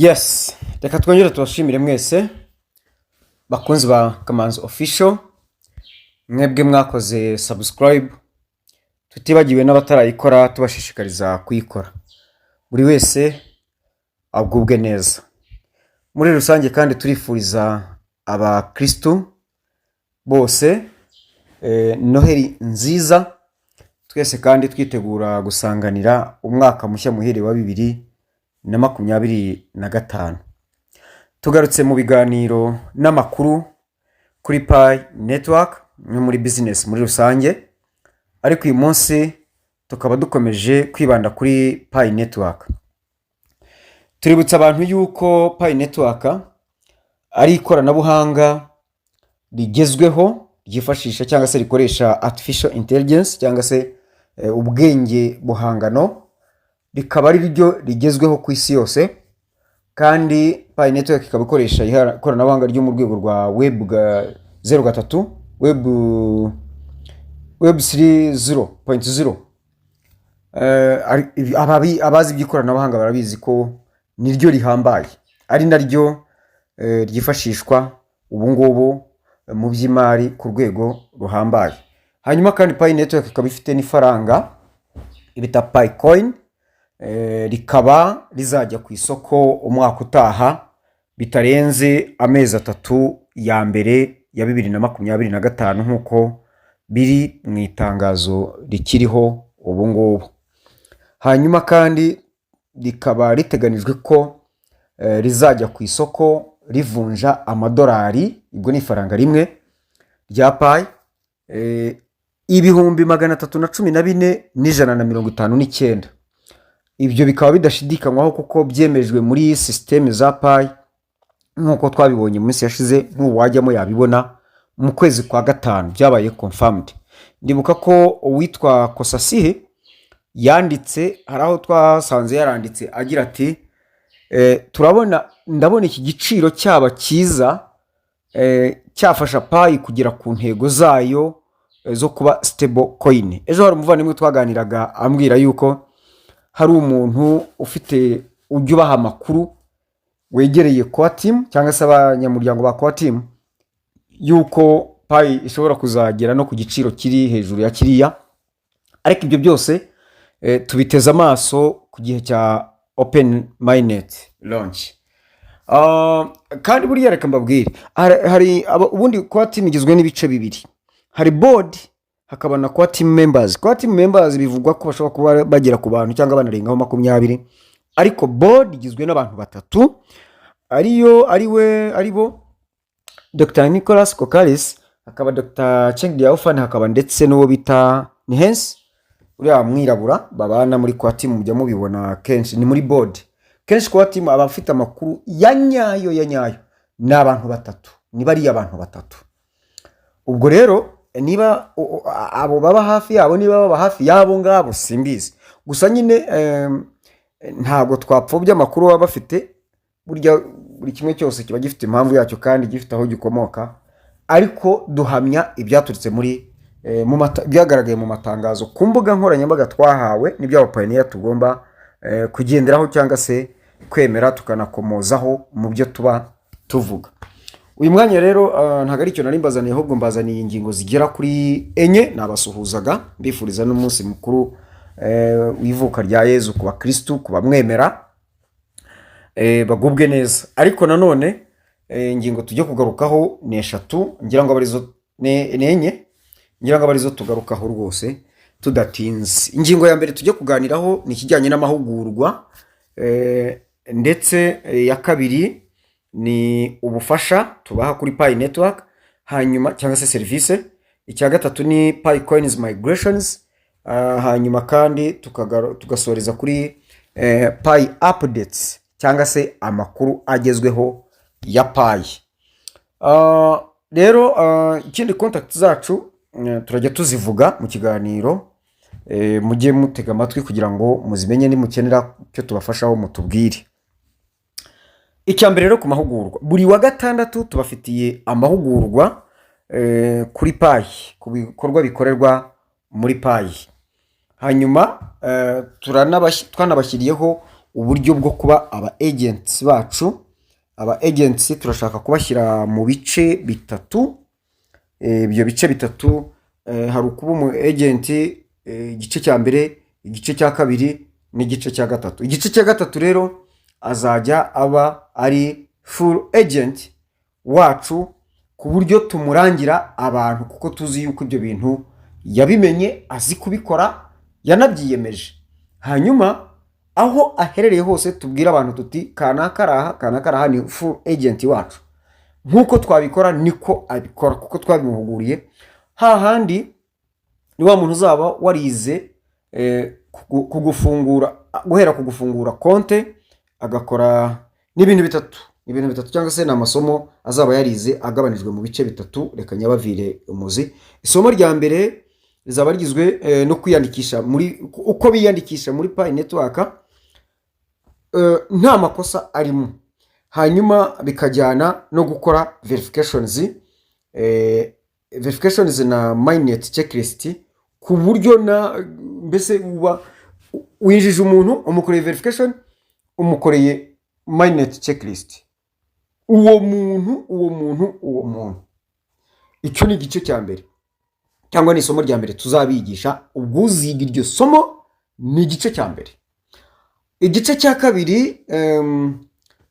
Yes, reka twongere tubashimire mwese bakunzi ba Kamanzi Official, mwebwe mwakoze subscribe, tutibagiwe n'abatarayikora tubashishikariza kuyikora. Buri wese agubwe neza. Muri rusange kandi turifuriza abakristo bose Noheli nziza, twese kandi twitegura gusanganira umwaka mushya muhire wa 2025. Tugarutse mu biganiro n'amakuru kuri Pi Network no muri business muri rusange, ariko uyu munsi tukaba dukomeje kwibanda kuri Pi Network. Tuributsa abantu yuko Pi Network ari ikoranabuhanga rigezweho ryifashisha cyangwa se rikoresha artificial intelligence cyangwa se ubwenge buhangano, rikaba ari ryo rigezweho ku isi yose, kandi Pi Network ikaba ikoresha ikoranabuhanga ryo mu rwego rwa web 03 web 3.0. Abazi by'ikoranabuhanga barabizi ko niryo rihambaye, ari naryo ryifashishwa ubu ngubu mu by'imari ku rwego ruhambaye. Hanyuma kandi Pi Network ikaba ifite n'ifaranga ibita Pi Coin, rikaba rizajya ku isoko umwaka utaha bitarenze amezi 3 ya mbere ya 2025 nkuko biri mu itangazo rikiriho ubu ngubu. Hanyuma kandi rikaba riteganijwe ko rizajya ku isoko rivunja amadolari, ubwo ni ifaranga rimwe rya Pi, 314,159. Ibyo bikaba bidashidikanywaho kuko byemejwe muri systeme za Pi nkuko twabibonye mu minsi yashize, n'uwajyamo yabibona mu kwezi kwa gatanu byabaye confirmed. Ndibuka ko uwitwa Kosasihe yanditse, haraho twasanze yaranditse agira ati ndabona iki giciro cyaba cyiza cyafasha Pi kugera ku ntego zayo zo kuba stable coin. Ejo hari umuvandimwe twaganiraga ambwira yuko hari umuntu ufite ujya ubaha amakuru wegereye Core Team cyangwa se abanyamuryango ba Core Team yuko Pi ishobora kuzagera no ku giciro kiri hejuru ya kiriya, ariko ibyo byose tubiteza amaso ku gihe cya Open Mainnet launch. Kandi buriya reka mbabwire, hari ubundi Core Team igizwe n'ibice bibiri, hari board hakaba na Core Team members. Core Team members bivugwa ko bashobora kuba bagera ku bantu cyangwa banarengaho 20, ariko board igizwe n'abantu batatu, aribo Dr. Nicholas Kokalis, hakaba Dr. Cheng Diaofan, hakaba ndetse n'uwo bita Nihens, uriya mwirabura babana muri Core Team, mujya mubibona kenshi ni muri board. Kenshi Core Team abafite amakuru ya nyayo ni abantu batatu, ni bari abantu batatu. Ubwo rero niba abo baba hafi yabo, niba baba hafi yabo ngabo simbizi, gusa nyine ntago twapfobya amakuru baba bafite. Burya buri kimwe cyose kiba gifite impamvu yacyo kandi gifite aho gikomoka, ariko duhamya ibyaturutse muri byagaragaye mu matangazo ku mbuga nkoranyambaga twahawe, n'ibyo abapioneer tugomba kugenderaho cyangwa se kwemera tukanakomozaho mu byo tuba tuvuga. Uyu mwanya rero ntago ari cyo nari mbazaniye, ahubwo mbazaniye ingingo zigera kuri enye. Nabasuhuzaga mbifuriza n'umunsi mukuru w'ivuka rya Yezu ku bakristo, ku bamwemera, bagubwe neza. Ariko nanone ingingo tujye kugarukaho ni 3, ngira ngo abarizo nenye, ngira ngo abarizo tugarukaho rwose tudatinze. Ingingo ya mbere tujye kuganiraho ni kijyanye n'amahugurwa, ndetse ya kabiri ni ubufasha tubaha kuri Pi Network, hanyuma cyangwa se service. Icya gatatu ni Pi Coins migrations, hanyuma kandi tugasoreza kuri Pi updates cyangwa se amakuru agezweho ya Pi. Rero ikindi contact zacu turajya tuzivuga mu kiganiro, mujye mutega amatwi kugira ngo muzimenye, nimukenera cyo tubafashaho mutubwire. Icyambere rero ku mahugurwa, buri wa gatandatu tubafitiye amahugurwa kuri Pi, ku bikorwa bikorerwa muri Pi. Hanyuma twanabashyiriyeho uburyo bwo kuba aba agents bacu. Aba agents turashaka kubashyira mu bice bitatu. Ibyo bice bitatu hari ukuba umu agent igice cya mbere, igice cya kabiri n'igice cya gatatu. Igice cya gatatu rero azajya aba ari full agent wacu, ku buryo tumurangira abantu, kuko tuzi yuko ibyo bintu yabimenye, azi kubikora, yanabyiyemeje. Hanyuma aho aherereye hose tubwira abantu tuti kanakaraha ni full agent wacu. Nkuko twabikora niko abikora, kuko twabimuhuguriye. Hahandi ni wa muntu uzaba warize guhera kugufungura konte, agakora n'ibintu bitatu cyangwa se n'amasomo azaba yarize agabanijwe mu bice bitatu. Reka nyabavire umuzi. Isomo rya mbere rizaba rigizwe no kwiyandikisha uko biyandikisha muri Pi Network nta makosa arimo. Hanyuma bikajyana no gukora verifications na mainnet checklist, ku buryo mbese uba winjije umuntu, umukoreye verification, umukoreye mainnet checklist, uwo muntu. Icyo ni igice cya mbere, cyangwa ni isomo rya mbere tuzabigisha. Ubwo uziga iryo somo ni igice cya mbere. Igice cya kabiri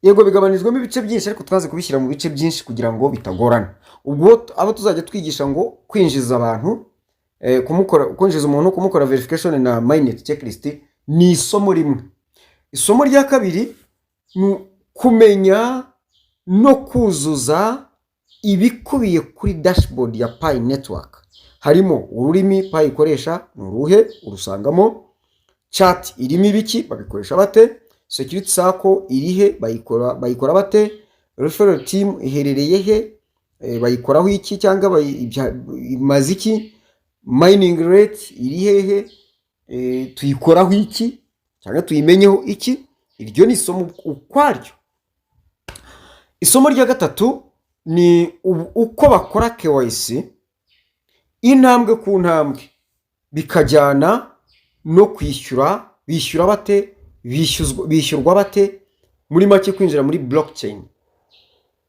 yego bigabanijwemo ibice byinshi, ariko twaze kubishyira mu bice byinshi kugira ngo bitagorana. Ubwo abo tuzajya twigisha ngo kwinjiza abantu, kwinjiza umuntu, kumukora verification na mainnet checklist ni isomo rimwe. Isomo rya kabiri ni kumenya no kuzuza ibikubiye kuri dashboard ya Pi Network. Harimo ururimi Pi ikoresha ni uruhe, urusangamo. Chat irimo ibiki, babikoresha bate. Security circle irihe, bayikora bate. Referral team iherereye he, bayikoraho iki cyangwa imaze iki. Mining rate iri hehe, tuyikoraho iki cyangwa tuyimenyeho iki. Iryo ni isomo ukwaryo. Isomo rya gatatu ni uko bakora KYC intambwe ku ntambwe, bikajyana no kwishyura. Bishyura bate, bishyurwa bate, muri make kwinjira muri blockchain.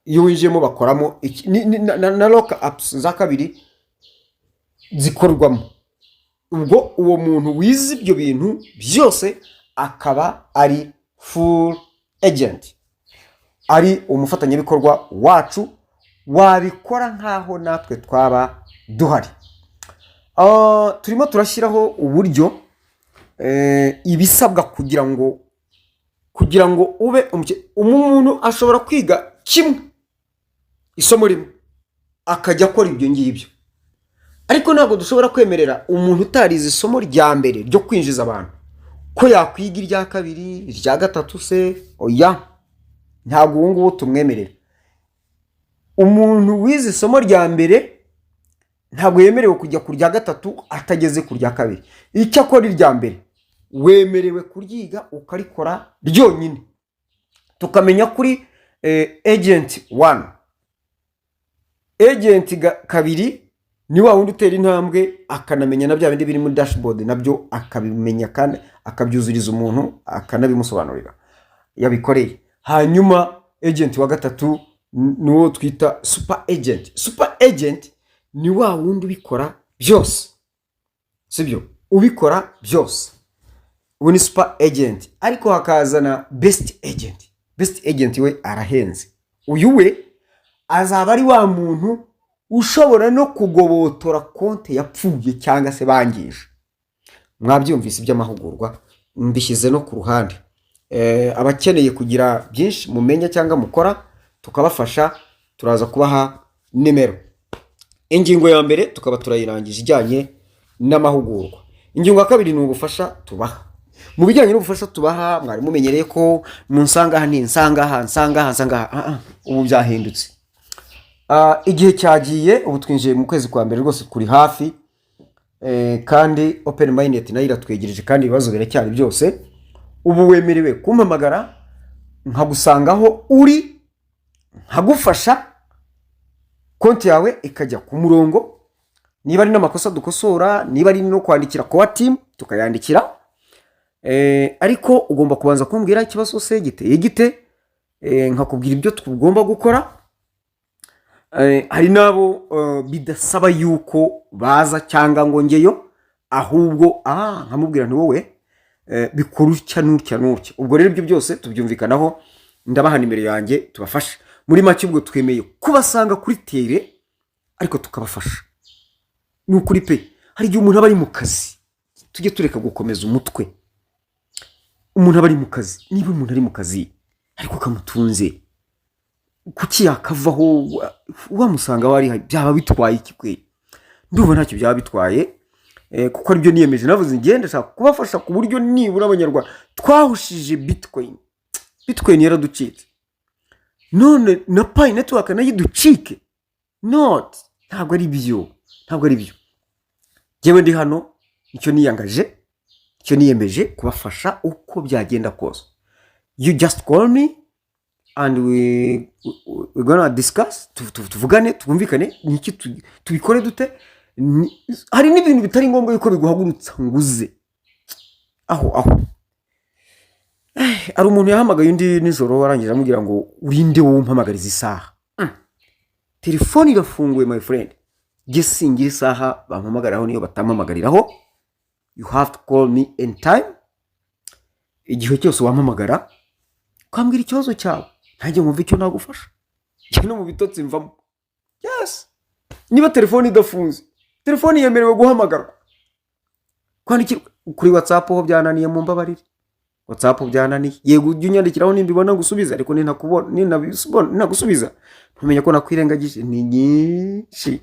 Iyo winjiyemo bakoramo na lock apps za kabiri zikorwamo. Ubwo uwo muntu wize ibyo bintu byose akaba ari full agent, ari umufatanyabikorwa wacu, wabikora nkaho natwe twaba duhari. Turimo turashyiraho uburyo ibisabwa kugira ngo ube umuntu ashobora kwiga kimwe isomo rimwe akajya akora ibyo ngibyo, ariko ntabwo dushobora kwemerera umuntu utarize isomo rya mbere ryo kwinjiza abantu ko yakwiga irya kabiri, irya gatatu se. Oya, ntabwo uwo nguwo tumwemerera. Umuntu wize isomo rya mbere ntabwo yemerewe kujya ku rya gatatu atageze ku rya kabiri. Icyo akora irya mbere wemerewe kuryiga ukarikora ryonyine. Tukamenya kuri agent 1. Agent kabiri ni wa wundi utera intambwe akanamenya na bya bindi biri muri dashboard, nabyo akabimenya kandi akabyuzuriza umuntu, akanabimusobanurira yabikoreye. Hanyuma agent wa gatatu niwo twita super agent. Super agent ni wa wundi ubikora byose, sibyo? Ubikora byose, ubu ni super agent. Ariko hakazana best agent. Best agent we arahenze. Uyu we azaba ari wa muntu ushobora no kugobotora konte yapfuye cyangwa se bangije. Mwabyumvise iby'amahugurwa mbishyize no ku ruhande. Abakeneye kugira byinshi mumenya cyangwa mukora tukabafasha, turaza kubaha nimero. Ingingo ya mbere tukaba turayirangije ijyanye n'amahugurwa. Ingingo ya kabiri ni ubufasha tubaha. Mu bijyanye n'ubufasha tubaha, mwari mumenyereye ko munsanga hano, nsanga ubu byahindutse. Igihe cyagiye, ubu twinjiye mu kwezi kwa mbere rwose kuri hafi, kandi open mainnet nayo iratwegereje kandi ibibazo biracyari byose. Ubu wemerewe kumpamagara nkagusangaho uri, nkagufasha, konti yawe ikajya ku murongo. Niba ari n'amakosa dukosora, niba ari no kwandikira kwa team tukayandikira, ariko ugomba kubanza kumbwira ikibazo se giteye gite, nkakubwira ibyo tugomba gukora. Hari nabo bidasaba yuko baza cyangwa ngo ngeyo, ahubwo nkamubwira nti wowe bikora utya n'utya n'utya. Ubwo rero ibyo byose tubyumvikanaho, ndabaha nimero yanjye tubafashe. Muri make ubwo twemeye kubasanga kuri tere ariko tukabafasha. Ni ukuri pe, hari igihe umuntu aba ari mu kazi, tujye tureka gukomeza umutwe. Umuntu aba ari mu kazi, niba umuntu ari mu kazi ariko kamutunze, kuki yakavaho wamusanga wari byaba bitwaye iki kwe? Ndumva ntacyo byaba bitwaye, kuko aribyo niyemeje. Navuze ngende ndashaka kubafasha ku buryo nibura abanyarwanda twahushije Bitcoin yaraducitse, none na Pi network nayo ducike. Ntabwo ari byo. Jewe ndi hano, icyo niyangaje, icyo niyemeje kubafasha uko byagenda kose. You just call me and we're gonna discuss, tuvugane, twumvikane niki tubikore dute. Hari n'ibintu bitari ngombwa yuko biguhagurutsa nguze aho. Ari umuntu yahamagaye undi nijoro, arangije amubwira ngo urinde wowe umpamagariza isaha. Telefone irafunguye my friend, gisingira isaha bampamagaraho niyo batampamagariraho. You have to call me in time. Igihe cyose wampamagara ukambwira ikibazo cyawe, ntajye nkumva icyo nagufasha. No mu bitotsi mvamo. Yes, niba telefone idafunze, telefone yemerewe guhamagarwa. Kwandikira kuri WhatsApp ho byananiye, mu mbabarire. WhatsApp byananiye, yego ujye unyandikiraho nimbibona gusubiza, ariko ninagusubiza ntumenya ko nakwirengagije. Ni nyinshi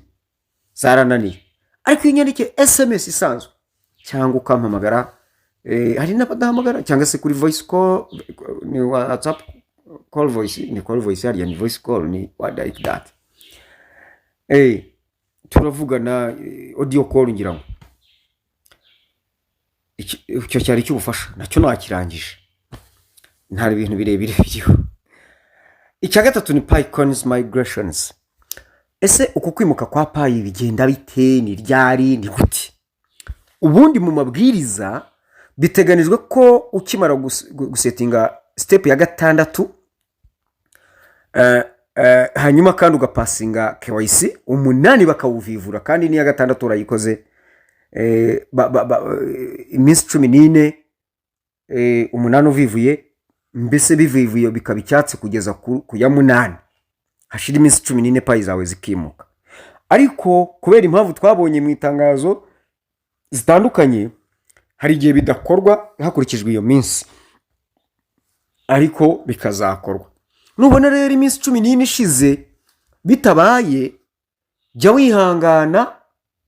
zarananiye. Ariko inyandike SMS isanzwe cyangwa ukampamagara, hari n'abadahamagara cyangwa se kuri voice call, ni WhatsApp call voice, ni call voice hariya, ni voice call, ni what like that. Turavugana audio call ngira ngo icyo cyari cy'ubufasha, nacyo nakirangije. Ntari ibintu birebire biriho. Icya gatatu ni Pi coins migrations. Ese uko kwimuka kwa Pi bigenda bite? Ni ryari? Ni gute? Ubundi mu mabwiriza biteganijwe ko ukimara gusetinga step ya 6, hanyuma kandi ugapasinga KYC 8 bakawuvivura, kandi ni ya 6 urayikoze iminsi 14, 8 uvivuye, mbese bivivuye bikaba icyatsi kugeza ku ya 8, hashira iminsi 14 Pi zawe zikimuka. Ariko kubera impamvu twabonye mu itangazo zitandukanye, hari igihe bidakorwa hakurikijwe iyo minsi, ariko bikazakorwa. Nubona rero iminsi 14 ishize bitabaye, jya wihangana,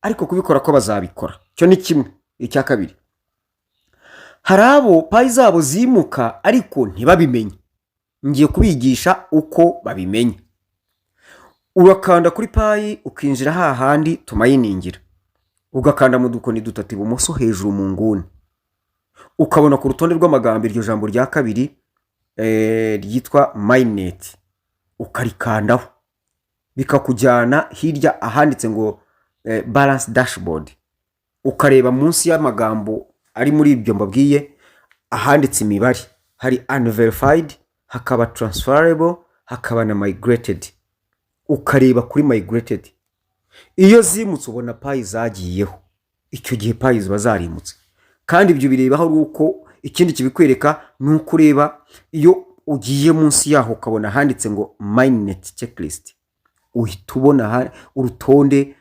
ariko kubikora ko bazabikora. Cyo ni kimwe. Icya kabiri, hari abo Pi zabo zimuka ariko ntibabimenye. Ngiye kubigisha uko babimenya. Urakanda kuri Pi ukinjira hahandi tumayiningira, ugakanda mu dukoni dutatu ibumoso hejuru mu nguni, ukabona ku rutonde rw'amagambo iryo jambo rya kabiri ryitwa mainnet, ukarikandaho bikakujyana hirya ahanditse ngo balance dashboard. Ukareba munsi y'amagambo ari muri ibyo mbabwiye ahanditse imibare, hari unverified, hakaba transferable, hakaba na migrated. Ukareba kuri migrated, iyo zimutse ubona Pi zagiyeho, icyo gihe Pi ziba zarimutse. Kandi ibyo birebaho uko ikindi kibikwereka nuko ureba iyo ugiye munsi yaho ukabona handitse ngo mainnet checklist, uhita ubona urutonde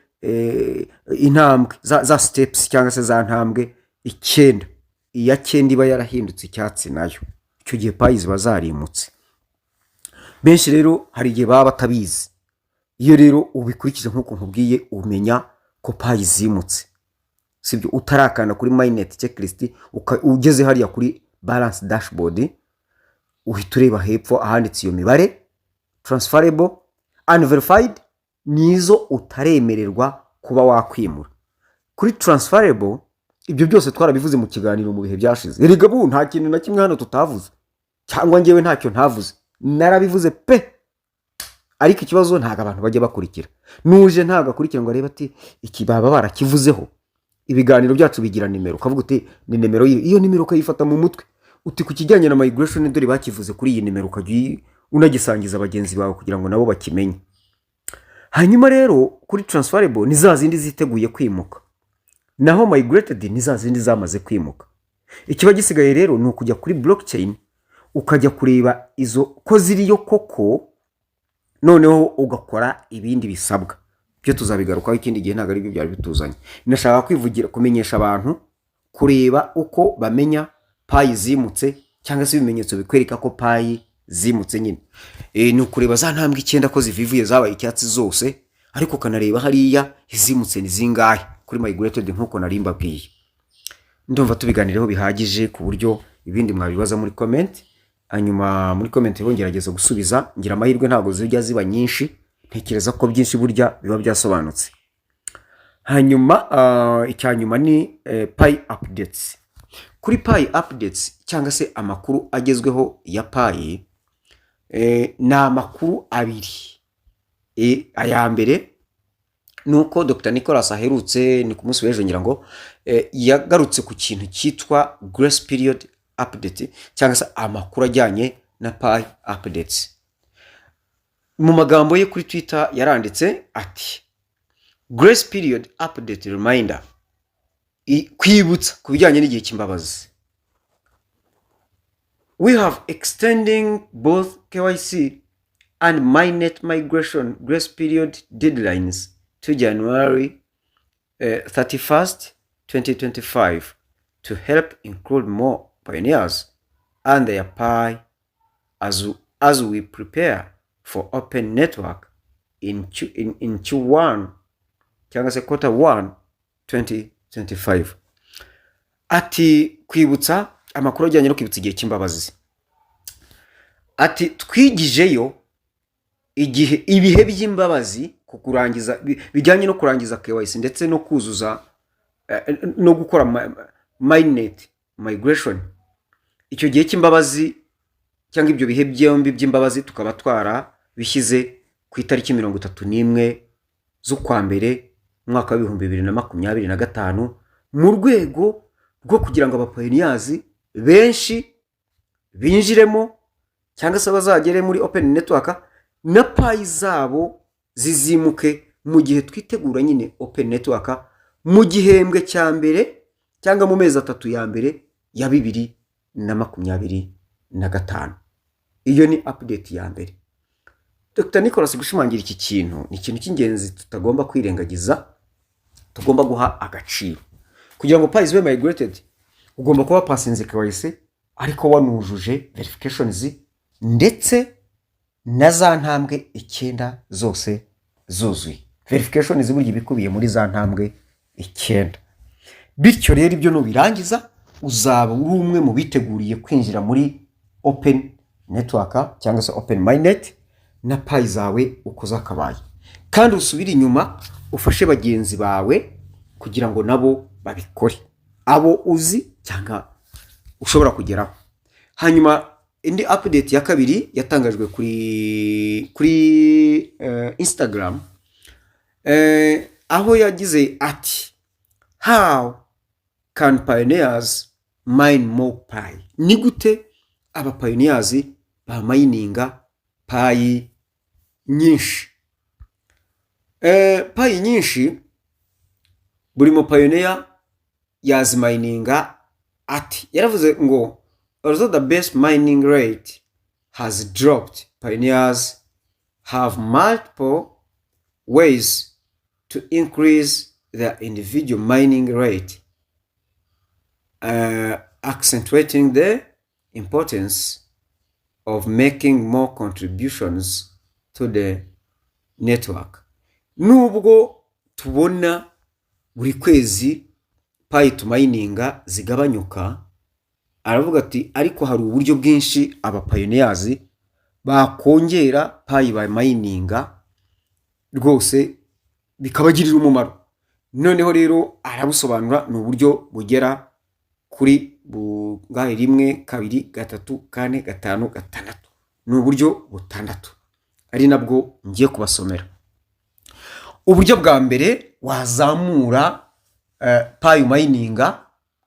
intambwe za steps cyangwa se za ntambwe 9. Iya 9 iba yarahindutse icyatsi nayo, icyo gihe Pi ziba zarimutse. Benshi rero hari igihe baba batabizi. Iyo rero ubikurikije nk'uko nkubwiye, umenya ko Pi zimutse. Sibyo utarakana kuri mainnet checklist, ugeze hariya kuri balance dashboard, uhita ureba hepfo ahanditse iyo mibare. Transferable, unverified nizo utaremererwa kuba wakwimura. Kuri transferable, ibyo byose twarabivuze mu kiganiro mu bihe byashize. Erega bu nta kintu na kimwe hano tutavuze, cyangwa ngewe ntacyo ntavuze. Narabivuze pe, ariko ikibazo ntago abantu bajya bakurikira. Nuje ntago akurikira ngo areba ati iki baba barakivuzeho. ibiganiro byacu bigira nimero, ukavuga uti ni nimero iyo nimero ukayifata mu mutwe, uti ku kijyanye na migration dore bakivuze kuri iyi nimero, ukajya unagisangiza abagenzi bawe kugira ngo nabo bakimenye. Hanyuma rero kuri transferable ni za zindi ziteguye kwimuka, naho migrated ni za zindi zamaze kwimuka. Ikiba gisigaye rero ni ukujya kuri blockchain ukajya kureba izo ko ziriyo koko, noneho ugakora ibindi bisabwa byo tuzabigarukaho ikindi gihe, ntabwo ari byo byari bituzanye. Nashaka kwivugira kumenyesha abantu kureba uko bamenya payi zimutse, cyangwa se ibimenyetso bikwereka ko payi zimutse nyine. Ni ukureba za ntambwe 9 ko zivivuye zabaye icyatsi zose, ariko ukanareba hariya izimutse ni zingahe kuri migrated nkuko nari mbabwiye. Ndumva tubiganireho bihagije ku buryo ibindi mwabibaza muri comment, hanyuma muri comment bongerageza gusubiza. Ngira amahirwe ntabwo zijya ziba nyinshi, ntekereza ko byinshi burya biba byasobanutse. Hanyuma icyanyuma ni Pi updates. Kuri Pi updates cyangwa se amakuru agezweho ya Pi, na amakuru abiri. Aya mbere nuko Dr. Nicholas aherutse ni ku munsi w'ejo ngira ngo yagarutse ku kintu cyitwa grace period update, cyangwa se amakuru ajyanye na Pi updates. Mu magambo ye kuri Twitter yaranditse ati grace period update reminder, kwibutsa ku bijyanye n'igihe cy'imbabazi. We have extending both KYC and mainnet migration grace period deadlines to January 31st, 2025 to help include more pioneers and their Pi as we prepare for open network in Q1 cyangwa se quarter 1 2025. Ati kwibutsa amakuru ajyanye no kwibutsa igihe cy'imbabazi. Ati twigijeyo igihe ibihe by'imbabazi ku kurangiza bijyanye no kurangiza KYC ndetse no kuzuza no gukora mainnet migration. Icyo gihe cy'imbabazi cyangwa ibyo bihe byombi by'imbabazi tukaba twara bishyize ku itariki 31 z'ukwa mbere mwaka wa 2025 mu rwego rwo kugira ngo abapioneers benshi binjiremo cyangwa se bazagere muri open network na Pi zabo zizimuke mu gihe twitegura nyine open network mu gihembwe cya mbere cyangwa mu mezi 3 ya mbere ya 2025. Iyo ni update ya mbere. Dr. Nicholas gushimangira iki kintu ni ikintu cy'ingenzi tutagomba kwirengagiza, tugomba guha agaciro. Kugira ngo Pi zibe migrated ugomba kuba passinze KYC ariko wanujuje verifications ndetse na za ntambwe 9 zose zuzuye. Verifications burya bikubiye muri za ntambwe 9. Bityo rero ibyo no birangiza uzaba uri umwe mu biteguriye kwinjira muri open network cyangwa se open mainnet na Pi zawe ukoza kabaye, kandi usubira inyuma ufashe bagenzi bawe kugira ngo nabo babikore, abo uzi cyangwa ushobora kugeraho. Hanyuma indi update ya kabiri yatangajwe kuri Instagram, aho yagize ati how can pioneers mine more Pi? Ni gute aba pioneers ba mininga Pi nyinshi? Pi nyinshi buri mu pioneer yazimininga ati, yaravuze ngo although the base mining rate has dropped, pioneers have multiple ways to increase their individual mining rate, accentuating the importance of making more contributions to the network. Nubwo tubona buri kwezi Pi tumininga zigabanyuka, aravuga ati ariko hari uburyo bwinshi aba pioneers bakongera Pi ba mininga rwose bikabagirira umumaro. Noneho rero arabusobanura ni uburyo bugera kuri bungahe 1 2 3 4 5 6, ni uburyo butandatu ari nabwo ngiye kubasomera. Uburyo bwa mbere wazamura payo mayininga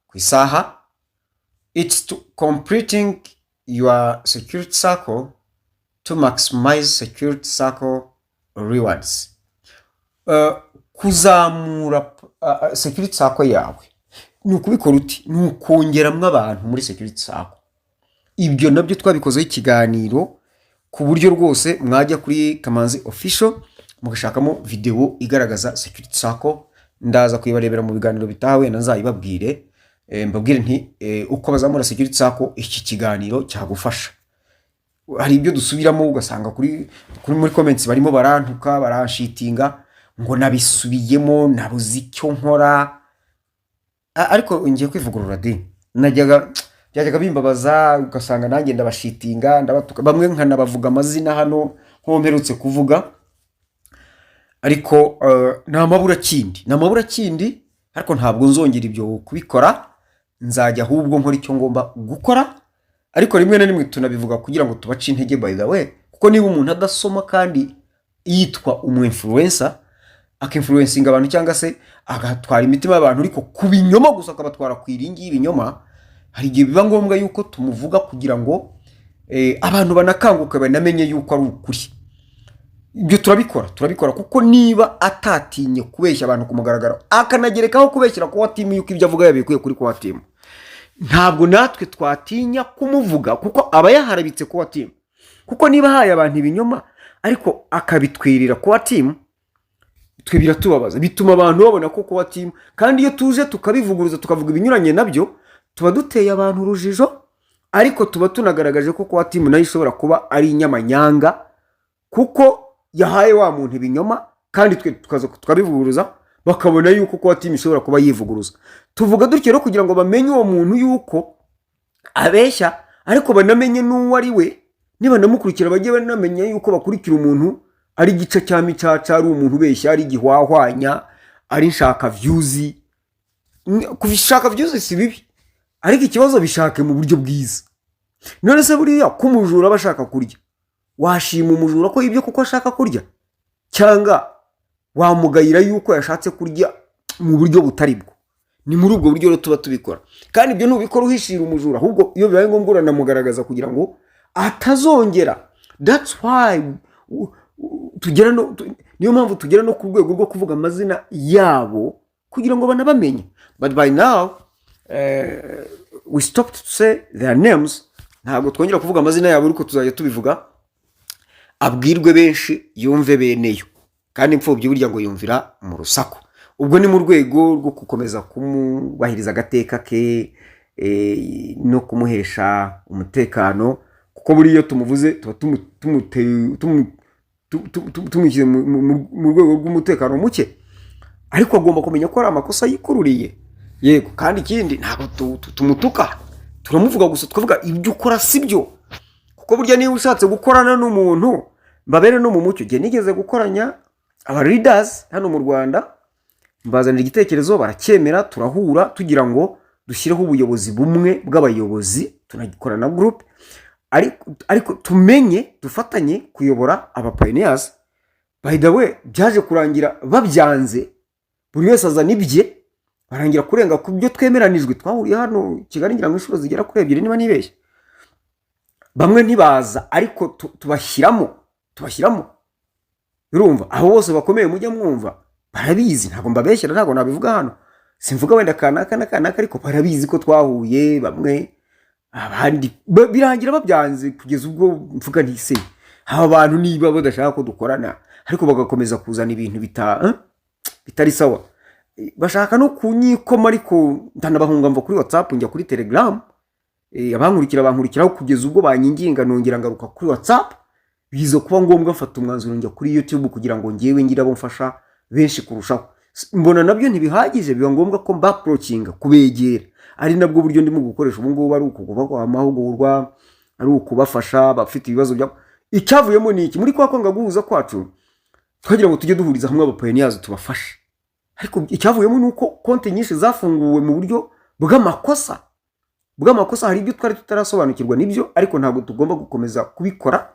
ku isaha. It's to completing your security circle to maximize security circle rewards. Kuzamura security circle yawe ni ukubikora uti, ni ukongeramwo abantu muri security circle. Ibyo nabyo twabikozeho ikiganiro ku buryo rwose mwajya kuri Kamanzi official mugashakamo video igaragaza security circle. Ndaza kuyibarebera mu biganiro bitawe nazayibabwire, mbabwire nti uko bazamura security circle. Iki kiganiro cyagufasha. Hari ibyo dusubiramo ugasanga muri comments barimo barantuka baranshitinga ngo nabisubiyemo nabuze icyo nkora, ariko ngiye kwivugurura byajyaga bimbabaza, ugasanga nanjye ndabashitinga ndabatuka, bamwe nkanabavuga amazina hano nkomperutse kuvuga, ariko namabura kindi, ariko ntabwo nzongera ibyo kubikora. Nzajya ahubwo nkora icyo ngomba gukora, ariko rimwe na rimwe tunabivuga kugira ngo tubace intege by the way, kuko niba umuntu adasoma kandi yitwa umu-influencer akinfluencinga abantu cyangwa se agatwara imitima y'abantu ariko ku binyoma gusa akabatwara ku iringi y'ibinyoma, hari igihe biba ngombwa yuko tumuvuga kugira ngo abantu banakanguke banamenye yuko ari ukuri. Ibyo turabikora kuko niba atatinye kubeshya abantu ku mugaragaro akanagerekaho kubeshyira ku watimu yuko ibyo avuga yabikuye kuri ku watimu, ntabwo natwe twatinya kumuvuga kuko aba yaharabitse ku watimu. Kuko niba haye abantu ibinyoma ariko akabitwirira ku watimu, twe biratubabaza, bituma abantu babona ko ku watimu, kandi iyo tuje tukabivuguruza tukavuga ibinyuranye nabyo tuba duteye abantu urujijo, ariko tuba tunagaragaje ko ku watimu nayo ishobora kuba ari inyamanyanga kuko yahaye wa muntu ibinyoma, kandi twe tukaza tukabivuguruza bakabona yuko ku watimu ishobora kuba yivuguruza. Tuvuga dutyo rero kugira ngo bamenye uwo muntu yuko abeshya, ariko banamenye n'uwo ari we. Niba namukurikira bajye banamenya yuko bakurikira umuntu ari gice cya micaca, ari umuntu ubeshya, ari gihwahwanya, ari nshaka views. Kubishaka views si bibi, ariko ikibazo bishake mu buryo bwiza. None se buriya kumujura bashaka kurya, washima umujura ko ibyo kuko ashaka kurya, cyangwa wamugayira yuko yashatse kurya mu buryo butari bwo? Ni muri ubwo buryo tuba tubikora, kandi ibyo nubikora uhishira umujura, ahubwo iyo bibaye ngombwa uranamugaragaza kugira ngo atazongera. That's why niyo mpamvu tugera no ku rwego rwo kuvuga amazina yabo kugira ngo banabamenye. But by now we stopped to say their names. Ntabwo twongera kuvuga amazina yabo, ariko tuzajya tubivuga abwirwe benshi yumve beneyo, kandi imfubyi burya ngo yumvira mu rusaku. Ubwo ni mu rwego rwo gukomeza kumubahiriza agateka ke no kumuhesha umutekano, kuko buriya tumuvuze tuba tumushyize mu rwego rw'umutekano muke, ariko agomba kumenya ko ari amakosa yikururiye. Yego, kandi ikindi ntabwo tumutuka, turamuvuga gusa tukavuga ibyo ukora sibyo, kuko burya niba ushatse gukorana n'umuntu mbabere no mu mucyo. Gihe nigeze gukoranya aba leaders hano mu Rwanda, mbazanira igitekerezo baracyemera, turahura tugira ngo dushyireho ubuyobozi bumwe bw'abayobozi, tunagikorana group, ariko tumenye dufatanye kuyobora aba pioneers. By the way, byaje kurangira babyanze, buri wese azana ibye, barangira kurenga ku byo twemeranijwe. Twahuriye hano Kigali ngira ngo inshuro zigera kuri 2 niba nibeshye, bamwe ntibaza ariko tubashyiramo. Urumva, aho bose bakomeye mujya mwumva barabizi, ntabwo mbabeshyira, ntabwo nabivuga hano, simvuga wenda kanaka, ariko barabizi ko twahuye. Bamwe abandi birangira babyanze kugeza ubwo mvuga nti se aba bantu niba badashaka ko dukorana, ariko bagakomeza kuzana ibintu bitari sawa, bashaka no kunyikoma, ariko ndanabahunga mva kuri WhatsApp njya kuri Telegram. Abankurikiraho kugeza ubwo banyinginga nongera ngaruka kuri WhatsApp, bizo kuba ngombwa mfata umwanzuro njya kuri YouTube kugira ngo ngewe ngira abo mfasha benshi kurushaho. Mbona nabyo ntibihagije, biba ngombwa ko mbaprocinga kubegera, ari nabwo buryo ndimo gukoresha ubu ngubu, ari ukuvuga amahugurwa, ari ukubafasha bafite ibibazo byabo. Icyavuyemo ni iki? Muri kwa kwanga guhuza kwacu twagira ngo tujye duhuriza hamwe aba pioneers tubafashe, ariko icyavuyemo nuko konti nyinshi zafunguwe mu buryo bw'amakosa. Hari ibyo twari tutarasobanukirwa nibyo, ariko ntabwo tugomba gukomeza kubikora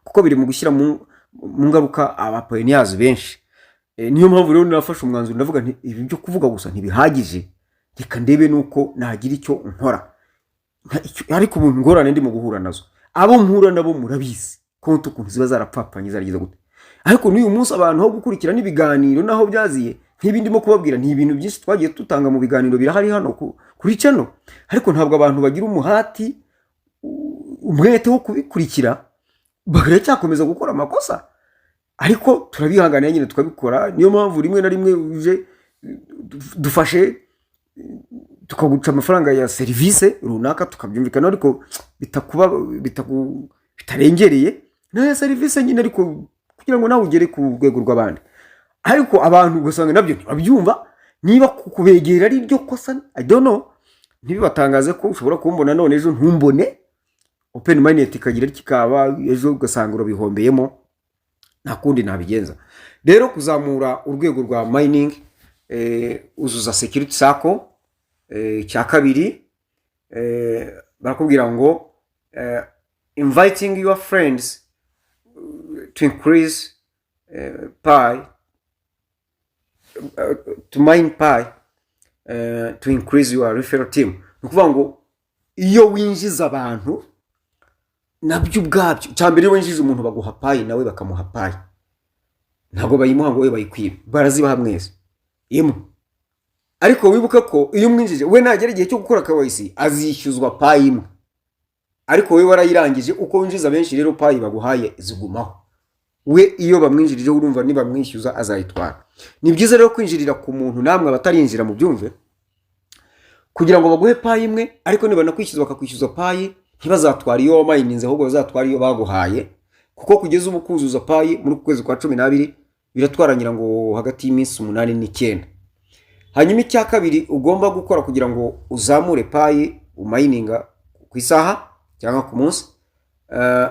kuko biri mu gushyira mu ngaruka aba pioneers benshi. niyo mpamvu rero nafashe umwanzuro ndavuga nti ibi byo kuvuga gusa ntibihagije, reka ndebe nuko nagira icyo nkora. Ariko ubu ngorane ndimo guhura nazo, abo mpura nabo murabizi konti ukuntu ziba zarapfapfanye zaragize gute. Ariko n'uyu munsi abantu aho gukurikira n'ibiganiro naho byaziye nk'ibi ndimo kubabwira, ni ibintu byinshi twagiye tutanga mu biganiro birahari hano kuri channel, ariko ntabwo abantu bagira umuhati umwete wo kubikurikira, baracyakomeza gukora amakosa. Ariko turabihanganira nyine tukabikora. Niyo mpamvu rimwe na rimwe uje dufashe tukaguca amafaranga ya serivisi runaka tukabyumvikana, ariko bitarengereye na serivisi nyine, ariko kugira ngo nawe ugere ku rwego rw'abandi. Ariko abantu ugasanga nabyo ntibabyumva, niba kubegera ari ryo kosa I don't know, ntibibatangaze ko ushobora kumbona none ejo ntumbone, open minded ikagira kikaba ejo ugasanga urabihombeyemo, nta kundi nabigenza. Rero kuzamura urwego rwa mining, uzuza security circle. Cya kabiri barakubwira ngo inviting your friends to increase pi to mine pi to increase your referral team. Nukuvuga ngo iyo winjiza abantu nabyo ubwabyo, cyambere winjiza umuntu baguha pi nawe bakamuha pi, ntabwo bayimuha ngo we bayikwibe, barazibaha mwese imwe. Ariko wibuka ko iyo mwinjije we nagera igihe cyo gukora KYC azishyuzwa pi imwe, ariko we warayirangije uko winjiza benshi rero pi baguhaye zigumaho. We iyo bamwinjirije urumva niba mwishyuza azayitwara. Ni byiza rero kwinjirira ku muntu namwe abatarinjira mu byumve, kugira ngo baguhe pi imwe, ariko niba nakwishyuza bakakwishyuza pi ntibazatwara iyo wamayininze, ahubwo bazatwara iyo baguhaye. Kuko kugeza ubu kuzuza pi muri kwezi kwa 12 biratwaranyira ngo hagati y'iminsi 8 n'9. Hanyuma icya kabiri ugomba gukora kugira ngo uzamure pi umayininga ku isaha cyangwa ku munsi,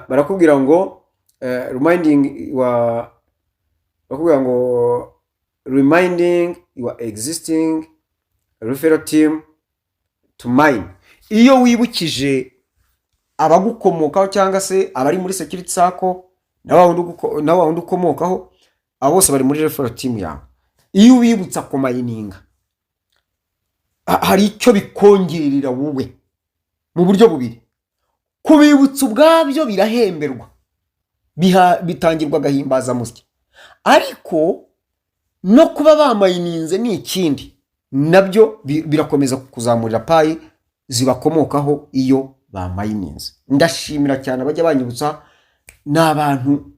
barakubwira ngo reminding your existing referral team to mine. Iyo wibukije abagukomokaho cyangwa se abari muri security circle na wundi ukomokaho, abo bose bari muri referral team yawe, iyo wibutsa ko mininga hari icyo bikongerera wowe mu buryo bubiri. Kubibutsa ubwabyo birahemberwa, bitangirwa gahimbaza musya, ariko no kuba bamayininze ni ikindi, nabyo birakomeza kuzamurira pi zibakomokaho iyo bamayininze. Ndashimira cyane abajya banyibutsa, n'abantu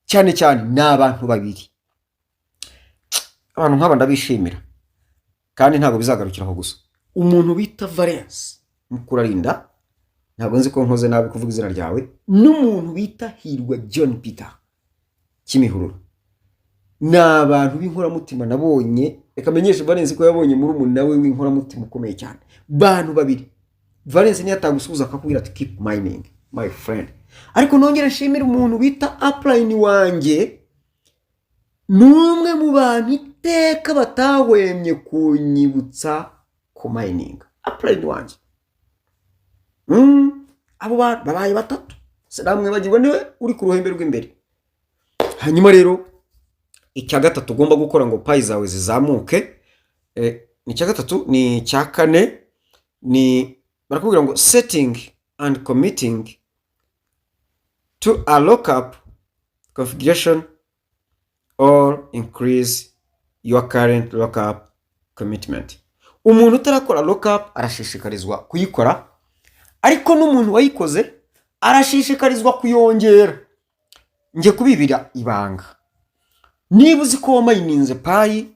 cyane n'abantu babiri. Abantu nk'aba ndabishimira, kandi ntabwo bizagarukiraho gusa. Umuntu bita Valence Mukurarinda, ntabwo nzi ko nkoze nabi kuvuga izina ryawe, n'umuntu bita Hirwa John Peter Kimihurura, n'abantu b'inkoramutima nabonye. Reka menyeshe Valence ko yabonye muri umuntu nawe w'inkoramutima ukomeye cyane. Bantu babiri, Valence niyo atagusubiza akakubwira ati keep mining my friend. Ariko nongera nshimira umuntu bita upline wanjye, n'umwe mu bantu iteka batahwemye kunyibutsa ko mining. Upline wanjye abo babaye batatu, namwe bagirwa niwe uri ku ruhembe rw'imbere. Hanyuma rero icya gatatu ugomba gukora ngo pi zawe zizamuke, ni icya gatatu. Ni icya kane, ni barakubwira ngo setting and committing to a lockup configuration or increase your current lockup commitment. Umuntu utarakora lockup arashishikarizwa kuyikora, ariko n'umuntu wayikoze arashishikarizwa kuyongera. Ngiye kubibira ibanga. Niba uzi ko wamayininze pi,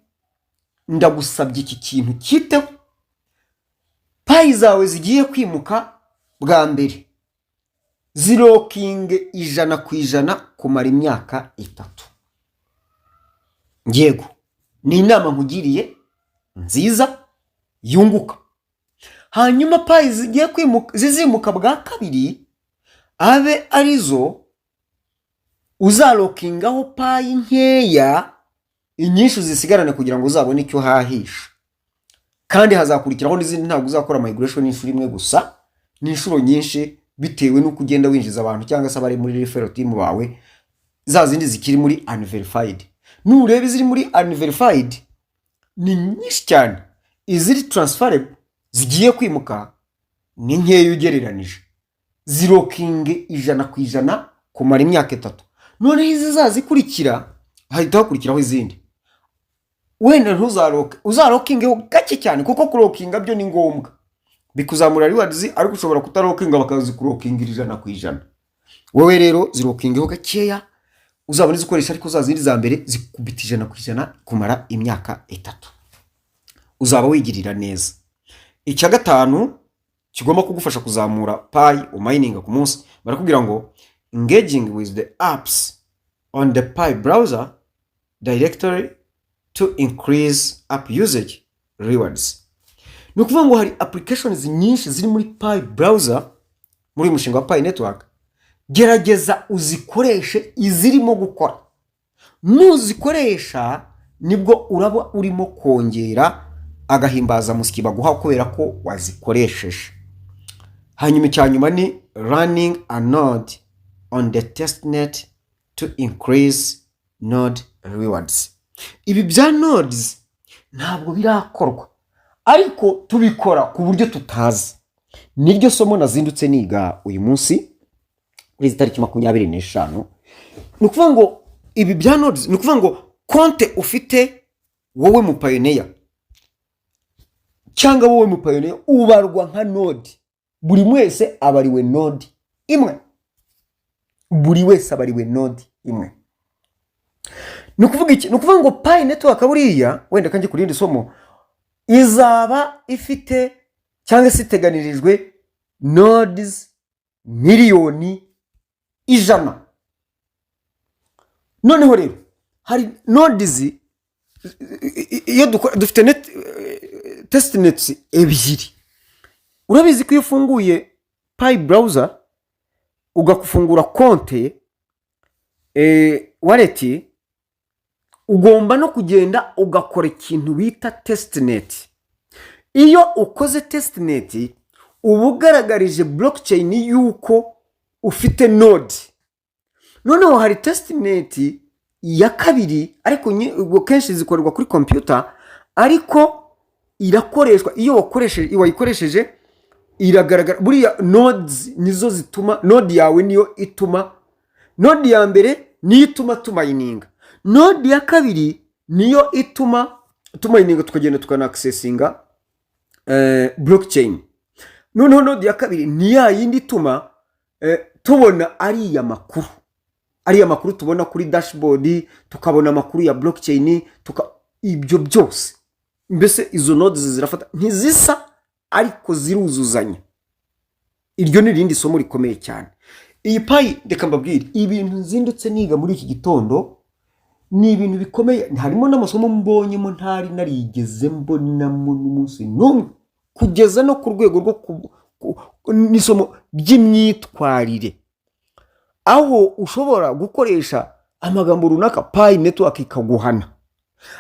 ndagusabye iki kintu cyiteho. Pi zawe zigiye kwimuka bwa mbere, zirokinge 100% kumara imyaka 3. Ngego ni inama nkugiriye nziza yunguka. Hanyuma pi zigiye zizimuka bwa kabiri, abe arizo uzarokingaho pi nkeya, inyinshi zisigarane kugira ngo uzabone icyo hahisha. Kandi hazakurikiraho n'izindi, ntabwo uzakora migration inshuro imwe gusa, n'inshuro nyinshi, bitewe n'uko ugenda winjiza abantu cyangwa se abari muri referral team bawe, za zindi zikiri muri unverified. nureba iziri muri unverified ni nyinshi cyane, iziri transferable zigiye kwimuka ni nkeya ugereranije, zirokinge 100% kumara imyaka 3. Noneho izi zazikurikira hahita hakurikiraho izindi, wenda ntuzaroke, uzarokingeho gake cyane kuko kurokinga byo ni ngombwa bikuzamura rewards, ariko ushobora kutarokinga bakazikurokinga 100%. Wowe rero zirokingeho gakeya uzabona zikoresha, ariko zazindi za mbere zikubita 100% kumara imyaka 3, uzaba wigirira neza. Icya gatanu kigomba kugufasha kuzamura Pi umining ku munsi, barakubwira ngo engaging with the apps on the Pi browser directory to increase app usage rewards. Ni ukuvuga ngo hari applications nyinshi ziri muri Pi browser muri umushinga wa Pi network, gerageza uzikoreshe izirimo gukora. Nuzikoresha nibwo uraba urimo kongera agahimbaza musiki baguha kubera ko wazikoresheje. Hanyuma icyanyuma ni running a node on the testnet to increase node rewards. Ibi bya nodes ntabwo birakorwa, ariko tubikora ku buryo tutazi. Niryo somo nazindutse niga uyu munsi kuri tariki 25. Ni ukuvuga ngo ibi bya nodes, ni ukuvuga ngo konte ufite wowe mu pioneer cyangwa wowe mu pioneer ubarwa nka node. Buri wese abariwe node imwe, buri wese abariwe node imwe. Ni ukuvuga iki? Ni ukuvuga ngo Pi network buriya, wenda kanjye kurindi somo, izaba ifite cyangwa se iteganirijwe nodes miliyoni 100. Noneho rero hari nodes iyo dufite testnets ebyiri. Urabizi ko iyo ufunguye Pi browser ugafungura konte wallet, ugomba no kugenda ugakora ikintu bita testnet. Iyo ukoze testnet uba ugaragarije blockchain yuko ufite node. Noneho hari testnet ya kabiri, ariko kenshi zikorerwa kuri computer, ariko irakoreshwa iyo wayikoresheje iragaragara. Buriya nodes nizo zituma node yawe, niyo ituma node ya mbere niyo ituma tumining, node ya kabiri niyo ituma tumining tukagenda tukana accessinga blockchain. Noneho node ya kabiri ni ya yindi ituma tubona ariya makuru tubona kuri dashboard, tukabona amakuru ya blockchain, ibyo byose. Mbese izo nodes zirafata, ntizisa ariko ziruzuzanya. Iryo ni rindi somo rikomeye cyane. Iyi Pi reka mbabwire, ibintu nzindutse niga muri iki gitondo ni ibintu bikomeye. Harimo n'amasomo mbonyemo ntari narigeze mbonamo n'umunsi n'umwe, kugeza no ku rwego rwo n'isomo by'imyitwarire, aho ushobora gukoresha amagambo runaka Pi network ikaguhana.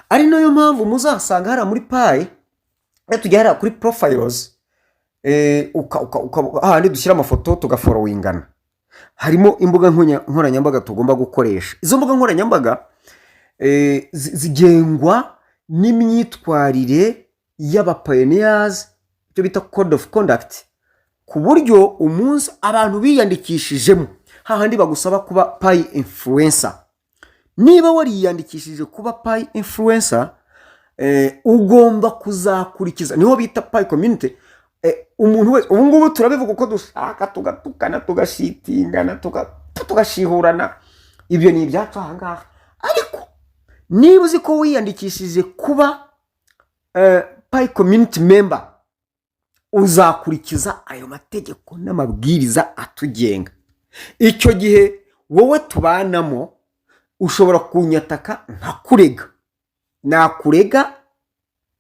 Ari nayo mpamvu muzasanga hari muri Pi tujya kuri profiles, ahandi dushyira amafoto tugafollowingana. Harimo imbuga nkoranyambaga tugomba gukoresha. Izo mbuga nkoranyambaga zigengwa n'imyitwarire y'aba pioneers, cyo bita code of conduct, ku buryo umunsi abantu biyandikishijemo hahandi bagusaba kuba Pi influencer. Niba wariyandikishije kuba Pi influencer, ugomba kuzakurikiza, niho bita Pi community. Umuntu wese ubu ngubu turabivuga uko dushaka, tugatukana, tugashitingana, tugashihurana, ibyo ni ibyacu aha ngaha. Ariko niba uzi ko wiyandikishije kuba Pi community member, uzakurikiza ayo mategeko n'amabwiriza atugenga. Icyo gihe wowe tubanamo ushobora kunyataka nkakurega, nakurega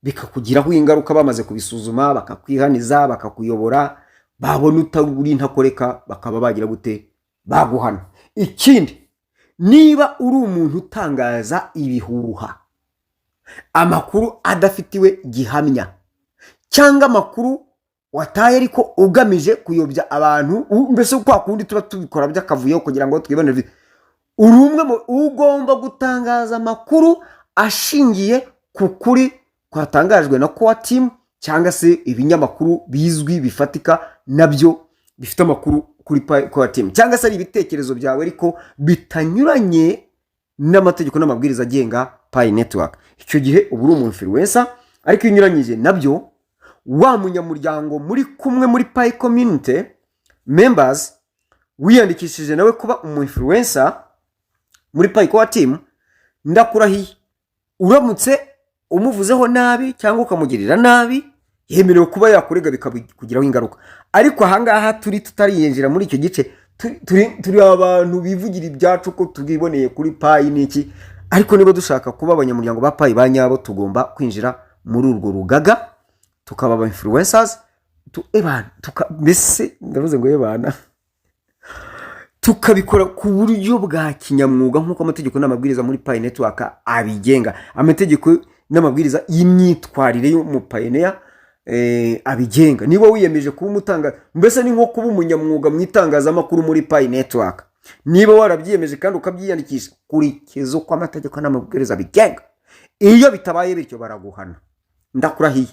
bikakugiraho ingaruka, bamaze kubisuzuma bakakwihaniza, bakakuyobora, babona utaguri ntakoreka, bakaba bagira gute, baguhana. Ikindi, niba uri umuntu utangaza ibihuha, amakuru adafitiwe gihamya, cyangwa amakuru wataye ariko ugamije kuyobya abantu, mbese kwa kundi tuba tubikora by'akavuyo kugira ngo twibonere, uri umwe mu ugomba gutangaza amakuru ashingiye ku kuri kwatangajwe na core team cyangwa se ibinyamakuru bizwi bifatika nabyo bifite amakuru kuri core team, cyangwa se ari ibitekerezo byawe ariko bitanyuranye n'amategeko n'amabwiriza agenga Pi Network. Icyo gihe uba uri umu-influencer, ariko inyuranyije nabyo wa munyamuryango muri kumwe muri Pi community members wiyandikishije nawe kuba umu-influencer muri Pi core team, ndakurahiye uramutse umuvuzeho nabi cyangwa ukamugirira nabi yemerewe kuba yakurega bikakugiraho ingaruka. Ariko ahangaha tutariyinjira muri icyo gice, turi abantu bivugira ibyacu ko tubiboneye kuri Pi n'iki, ariko niba dushaka kuba abanyamuryango ba Pi ba nyabo tugomba kwinjira muri urwo rugaga tukaba aba influencers mbese ndavuze ngo yebana tukabikora ku buryo bwa kinyamwuga nk'uko amategeko n'amabwiriza muri Pi Network abigenga. Amategeko n'amabwiriza y'imyitwarire y'umupayiniya abigenga. Niba wiyemeje kuba umutanga, mbese ni nko kuba umunyamwuga mu itangazamakuru muri Pi Network, niba warabyiyemeje kandi ukabyiyandikisha, kurikiza uko amategeko n'amabwiriza abigenga. Iyo bitabaye bityo baraguhana. Ndakurahiye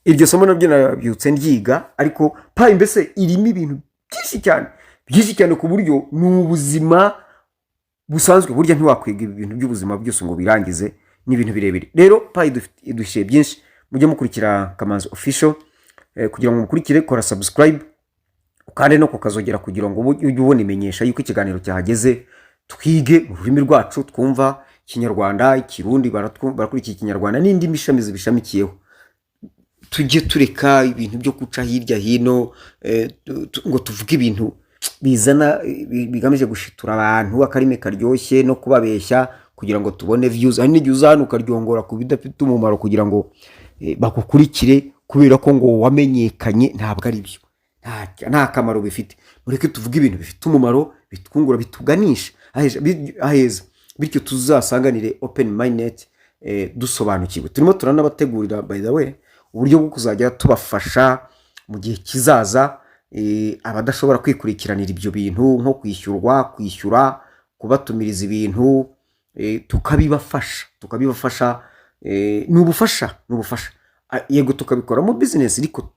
iryo somo nabyo nabyutse ndyiga, ariko Pi mbese irimo ibintu byinshi cyane ku buryo n'ubuzima busanzwe. Burya ntiwakwiga ibintu by'ubuzima byose ngo birangize, n'ibintu birebire. Rero Pi idushiye byinshi, mujye mukurikira Kamanzi Official. Kugira ngo mukurikire, kora subscribe ukande no kukazogera kugira ngo ujye ubona imenyesha yuko ikiganiro cyahageze. Twige mu rurimi rwacu, twumva Kinyarwanda, Ikirundi, barakurikira Ikinyarwanda n'indi mishamizi bishamikiyeho. Tujye tureka ibintu byo guca hirya hino ngo tuvuge ibintu bizana bigamije gushitura abantu akarime karyoshye no kubabeshya kugira ngo tubone views. Hari n'igihe uzana ukaryongora ku bidafite umumaro kugira ngo bagukurikire kubera ko ngo wamenyekanye. Ntabwo ari byo, nta kamaro bifite. Mureke tuvuge ibintu bifite umumaro, bitwungura, bituganisha aheza, bityo tuzasanganire open minded dusobanukiwe. Turimo turanabategurira by the way uburyo bwo kuzajya tubafasha mu gihe kizaza abadashobora kwikurikiranira ibyo bintu nko kwishyura, kubatumiriza ibintu, tukabibafasha. N'ubufasha yego tukabikora mu business, ariko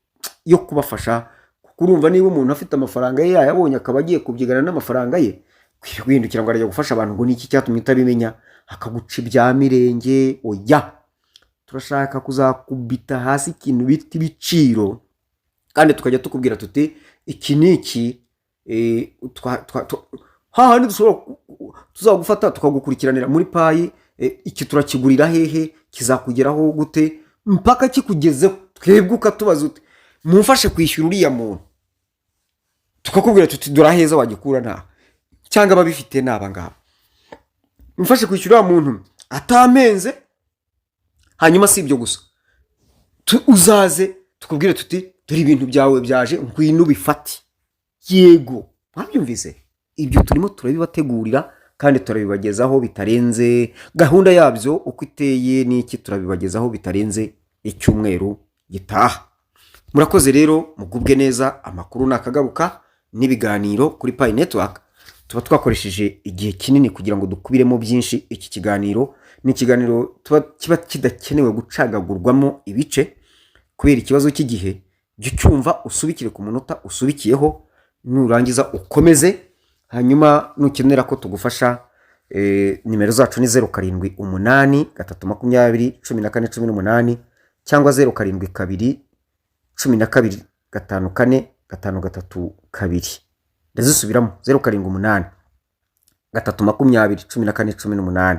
yo kubafasha. Kuko urumva niba umuntu afite amafaranga ye yayabonye akaba agiye kubyigana n'amafaranga ye, kwihindukira ngo arajya gufasha abantu ngo niki cyatumye utabimenya akaguca ibya mirenge. Oya, turashaka kuzakubita hasi ikintu bita ibiciro, kandi tukajya tukubwira tuti iki niki hahandi tuzagufata tukagukurikiranira muri Pi. Iki turakigurira hehe, kizakugeraho gute, mpaka kikugezeho. Twebwe ukatubaza uti mumfashe kwishyura uriya muntu, tukakubwira tuti dora heza wagikura nta, cyangwa babifite naba ngaba. Mumfashe kwishyura muntu atamenze. Hanyuma si ibyo gusa, uzaze tukubwire tuti dore ibintu byawe byaje, ngwino bifate. Yego, mwabyumvise? Ibyo turimo turabibategurira kandi turabibagezaho bitarenze, gahunda yabyo uko iteye n'iki turabibagezaho bitarenze icyumweru gitaha. Murakoze rero, mugubwe neza. Amakuru nakagaruka n'ibiganiro kuri Pi Network tuba twakoresheje igihe kinini kugira ngo dukubiremo byinshi. Iki kiganiro ni ikiganiro kiba kidakenewe gucagagurwamo ibice kubera ikibazo cy'igihe. Jya ucyumva usubikire ku munota usubikiyeho, nurangiza ukomeze. Hanyuma nukenera ko tugufasha, nimero zacu ni 0788 320 14 18 cyangwa 0722 12 54 532. Ndazisubiramo 0788 320 14 18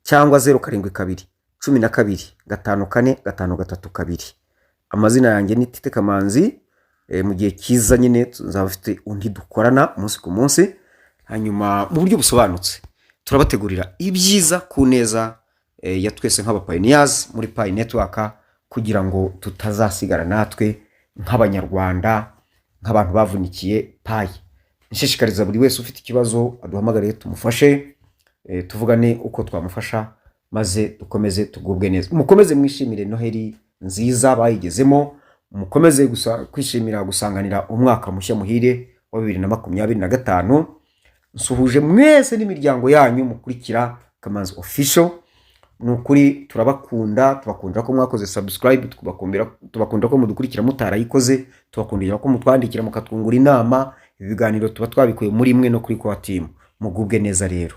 cyangwa 0722 12 54 532. Amazina yanjye ni Tite Kamanzi. Mu gihe kiza nyine nzaba mfite undi dukorana umunsi ku munsi, hanyuma mu buryo busobanutse turabategurira ibyiza ku neza ya twese nk'abapioneers muri Pi Network, kugira ngo tutazasigara natwe nk'abanyarwanda, nk'abantu bavunikiye Pi. Nshishikariza buri wese ufite ikibazo aduhamagare tumufashe, tuvugane uko twamufasha, maze dukomeze tugubwe neza. Mukomeze mwishimire Noheli nziza bayigezemo, mukomeze kwishimira gusanganira umwaka mushya muhire wa 2025. nsuhuje mwese n'imiryango yanyu mukurikira Kamanzi Official. Nukuri turabakunda ko mwakoze subscribe, tubakunda ko mudukurikira mutarayikoze, tubakundira ko mutwandikira mukatwungura inama. Ibiganiro tuba twabikuye muri mwe no kuri kwa team. Mugubwe neza rero.